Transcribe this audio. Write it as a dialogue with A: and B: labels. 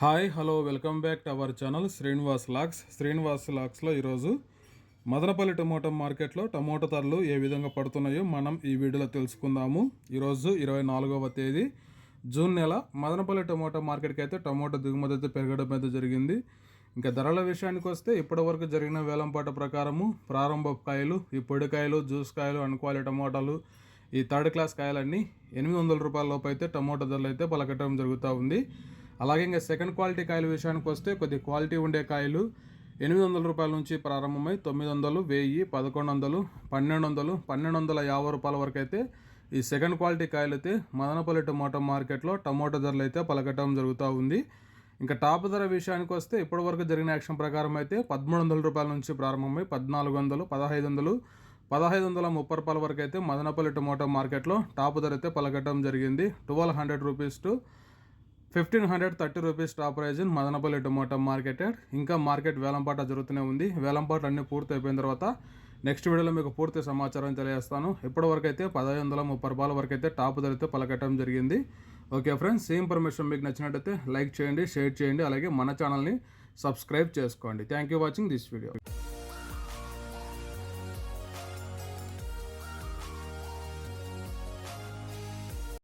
A: Hi hello welcome back to our channel Srinivas లాక్స్లో ఈరోజు Madanapalle tomato మార్కెట్లో టమోటా ధరలు ఏ విధంగా పడుతున్నాయో మనం ఈ వీడియోలో తెలుసుకుందాము. ఈరోజు 24వ తేదీ జూన్ నెల మదనపల్లి టమోటా మార్కెట్కి అయితే టమోటా దిగుమతి అయితే పెరగడం అయితే జరిగింది. ఇంకా ధరల విషయానికి వస్తే ఇప్పటివరకు జరిగిన వేలంపాట ప్రకారము ప్రారంభ కాయలు, ఈ పొడికాయలు, జ్యూస్ కాయలు, అన్క్వాలిటీ టమోటాలు, ఈ థర్డ్ క్లాస్ కాయలన్నీ 800 రూపాయల లోపు అయితే టమోటా ధరలు అయితే పలకటం జరుగుతూ ఉంది. అలాగే ఇంకా సెకండ్ క్వాలిటీ కాయల విషయానికి వస్తే కొద్ది క్వాలిటీ ఉండే కాయలు 800 రూపాయల నుంచి ప్రారంభమై 900, 1000, 1100, 1200, 1250 రూపాయల వరకు అయితే ఈ సెకండ్ క్వాలిటీ కాయలు అయితే మదనపల్లి టమోటా మార్కెట్లో టమోటా ధరలు అయితే పలకటం జరుగుతూ ఉంది. ఇంకా టాప్ ధర విషయానికి వస్తే ఇప్పటివరకు జరిగిన యాక్షన్ ప్రకారం అయితే 1300 రూపాయల నుంచి ప్రారంభమై 1400, 1500, 1530 రూపాయల వరకు అయితే మదనపల్లి టమోటా మార్కెట్లో టాప్ ధర అయితే పలకటం జరిగింది. 1200 rupees to 1530 rupees top prize in Madanapalle tomato market. ఇంకా మార్కెట్ వేలంపాట జరుగుతూనే ఉంది. వేలంపాట అన్నీ పూర్తి అయిపోయిన తర్వాత నెక్స్ట్ వీడియోలో మీకు పూర్తి సమాచారం తెలియజేస్తాను. ఇప్పటివరకు అయితే 1530 రూపాయల వరకు అయితే టాప్ ధర అయితే పలకటం జరిగింది. ఓకే ఫ్రెండ్స్, ఈ ఇన్ఫర్మేషన్ మీకు నచ్చినట్టయితే లైక్ చేయండి, షేర్ చేయండి, అలాగే మన ఛానల్ని సబ్స్క్రైబ్ చేసుకోండి. Thank you watching this video.